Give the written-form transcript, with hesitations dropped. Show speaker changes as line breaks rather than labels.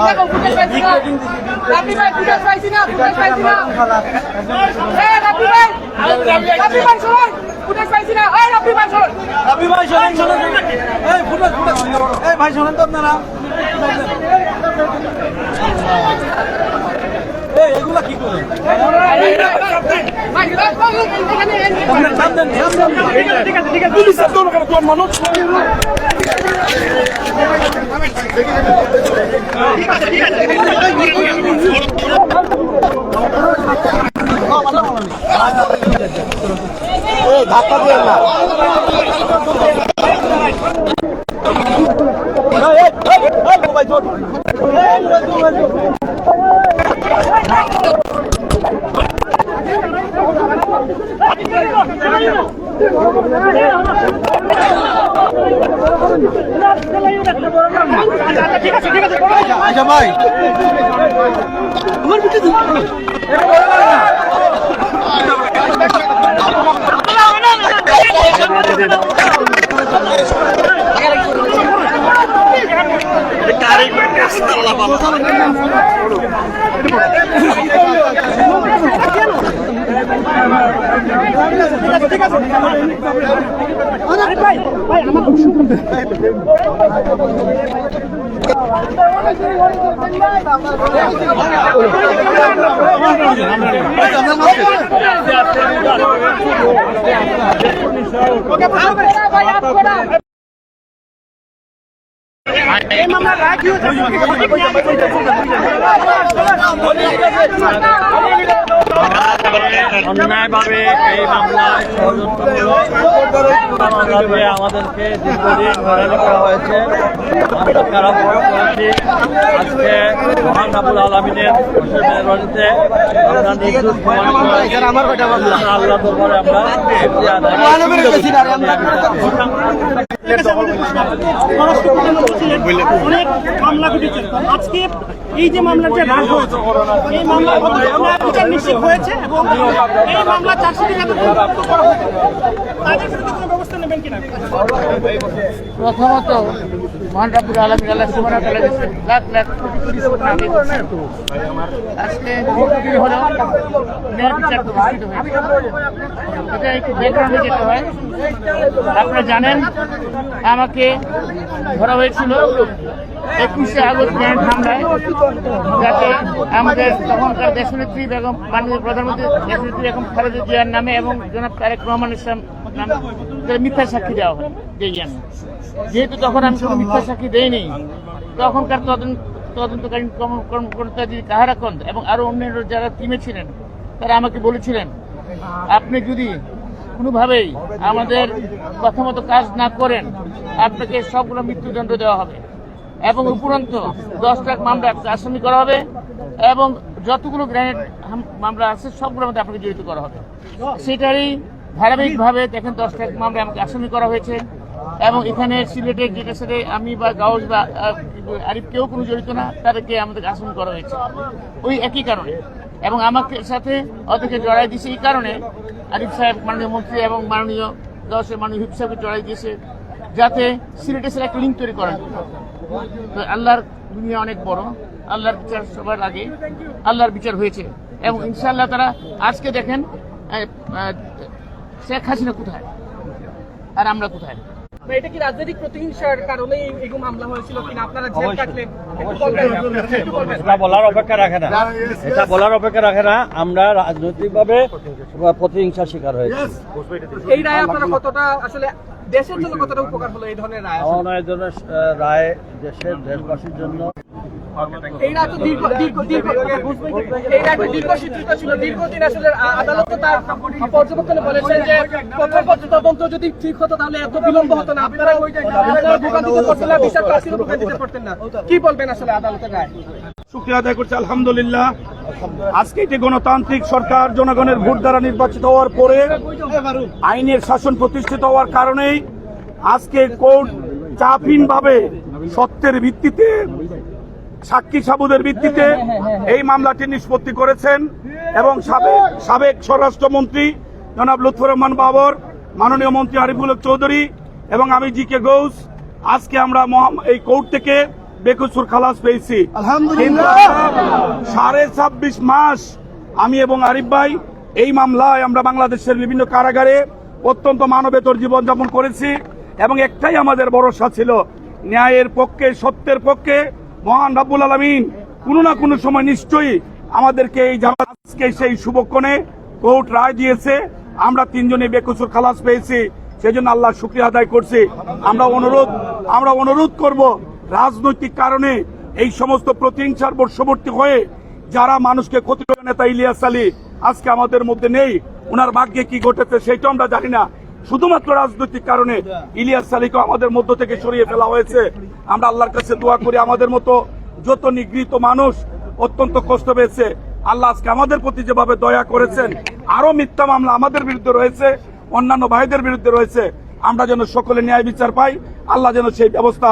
দেখো ফুটেজ পাইছি না রাব্বি ভাই ফুটেজ পাইছি না এই রাব্বি ভাই শুনুন ফুটেজ পাইছি না এই রাব্বি ভাই শুনুন
এই ফুটেজ এই ভাই শুনেন তো আপনারা এগুলা কি করে পুলিশের দরকার কোন মানুষ ধাক্কা দিয়ে না আচ্ছা ভাই
অন্যায়ভাবে এই মামলায় আমাদেরকে দীর্ঘদিন হয়রানি করা হয়েছে। আমরা কারাবরণ করেছি। আজকে মহান রাব্বুল আলামিনের মেহরবানিতে আমরা নির্দোষ প্রমাণিত হয়েছি। আল্লাহ দরবারে আমরা
অনেক মামলা ঘটেছে। আজকে এই যে মামলার যে রায় হয়েছে এই মামলার বিচার নিশ্চিত হয়েছে এবং এই মামলা চার্জশিটে তাদের বিরুদ্ধে কোনো ব্যবস্থা নেবেন কিনা?
প্রথমত মহান রাব্বুল আলামিন আল্লাহ সুবহানাহু ওয়া তাআলা কাছে লাখ লাখ কোটি কোটি শুকরিয়া আদায় করছি। আজকে বহুদিন হলো ন্যায় বিচার প্রতিষ্ঠিত হয়েছে। এটা একটু ব্যাকগ্রাউন্ডে যেতে হয়। আপনারা জানেন আমাকে ধরা হয়েছিল 21শে আগস্ট গ্রেনেড হামলায়, যাতে আমাদের তখনকার দেশনেত্রী বেগম মাননীয় প্রধানমন্ত্রী দেশনেত্রী বেগম খালেদা জিয়ার নামে এবং জনাব তারেক রহমান ইসলাম নামে মিথ্যা সাক্ষী দেওয়া হয়। যেহেতু তখন আমি কোনো মিথ্যা সাক্ষী দেইনি, তখনকার তদন্তকালীন কর্মকর্তা যিনি কাহারাকন্দ এবং আরো অন্যান্য যারা টিমে ছিলেন তারা আমাকে বলেছিলেন, আপনি যদি কোনোভাবেই আমাদের কথা মতো কাজ না করেন আপনাকে সবগুলো মৃত্যুদণ্ড দেওয়া হবে এবং উপরন্ত 10 লাখ মামলা আসামি করা হবে এবং যতগুলো গ্রেনেড মামলা আছে সবগুলোর মধ্যে আপনাকে জড়িত করা হবে। সেটারই ধারাবাহিকভাবে দেখেন 10 লাখ মামলা আমাকে আসামি করা হয়েছে এবং এখানে সিলেটের যেটার সাথে আমি বা গাউস বা আরিফ কেউ কোনো জড়িত না, তাদেরকে আমাদের আসামি করা হয়েছে ওই একই কারণে। এবং আমাকে সাথে ওদেরকে জড়াই দিয়েছে এই কারণে আরিফ সাহেব মাননীয় মন্ত্রী এবং মাননীয় গাউসের মাননীয় হুইপ সাহেবকে জড়াই দিয়েছে, যাতে সিলেটের সাথে একটা লিঙ্ক তৈরি করেন। তো আল্লাহর দুনিয়া অনেক বড়, আল্লাহর বিচার সবার আগে, আল্লাহর বিচার হয়েছে এবং ইনশাআল্লাহ তারা আজকে দেখেন শেখ হাসিনা কোথায় আর আমরা কোথায়।
এটা কি রাজনৈতিক প্রতিহিংসার কারণে এই মামলা হয়েছিল কিনা? আপনারা জেল কাটলেন,
এটা বলার অপেক্ষা রাখে না। আমরা রাজনৈতিকভাবে প্রতিহিংসার শিকার হয়েছি।
এই রায় আপনারা কতটা আসলে দেশের জন্য কতটা উপকার হলো এই ধরনের রায়?
আমার জন্য রায় দেশবাসীর জন্য
এই রায় তো দীর্ঘসূত্রিত ছিল। দীর্ঘদিন আসলে আদালত তার পর্যবেক্ষণে বলেছেন যে প্রথম তদন্ত যদি ঠিক হতো তাহলে এত বিলম্ব হতো না, আপনারা ভোগান্তিতে পড়তেন না, বিচার প্রাচীরও ভোগান্তিতে পড়তেন না। কি বলবেন আসলে আদালতের রায়?
শুকরিয়া আদায় করছি আলহামদুলিল্লাহ। আজকে এটি গণতান্ত্রিক সরকার জনগণের ভোট দ্বারা নির্বাচিত হওয়ার পরে আইনের শাসন প্রতিষ্ঠিত হওয়ার কারণেই আজকে কোর্ট চাপহীনভাবে সত্যের ভিত্তিতে সাক্ষী সাবুদের ভিত্তিতে এই মামলাটি নিষ্পত্তি করেছেন এবং সাবেক স্বরাষ্ট্রমন্ত্রী জনাব লুৎফর রহমান বাবর, মাননীয় মন্ত্রী আরিফুল হক চৌধুরী এবং আমি জি কে গৌস আজকে আমরা এই কোর্ট থেকে বেকসুর খালাস পেয়েছি আলহামদুলিল্লাহ। 26.5 মাস আমি এবং আরিফ ভাই এই মামলায় আমরা বাংলাদেশের বিভিন্ন কারাগারে অত্যন্ত মানবেতর জীবনযাপন করেছি এবং একটাই আমাদের ভরসা ছিল, ন্যায়ের পক্ষে, সত্যের পক্ষে মহান রব্বুল আলামিন কোনো না কোনো সময় নিশ্চয়ই আমাদেরকে এই আজকে সেই শুভক্ষণে কোর্ট রায় দিয়েছে। আমরা 3 জনে বেকসুর খালাস পেয়েছি, সেজন্য আল্লাহর শুকরিয়া আদায় করছি। আমরা অনুরোধ করব, রাজনৈতিক কারণে এই সমস্ত প্রতিহিংসার বর্ষবর্তী হয়ে যারা মানুষকে ক্ষতি করে, নেতা ইলিয়াস আলী আজকে আমাদের মধ্যে নেই, ওনার ভাগ্যে কি ঘটেছে সেটা আমরা জানি না। শুধুমাত্র রাজনৈতিক কারণে ইলিয়াস আলীকে আমাদের মধ্য থেকে সরিয়ে ফেলা হয়েছে। আমরা আল্লাহর কাছে দোয়া করি, আমাদের মতো যত নিগৃহীত মানুষ অত্যন্ত কষ্ট পেয়েছে, আল্লাহ আজকে আমাদের প্রতি যেভাবে দয়া করেছেন, আরো মিথ্যা মামলা আমাদের বিরুদ্ধে রয়েছে, অন্যান্য ভাইদের বিরুদ্ধে রয়েছে, আমরা যেন সকলে ন্যায় বিচার পাই, আল্লাহ যেন সেই ব্যবস্থা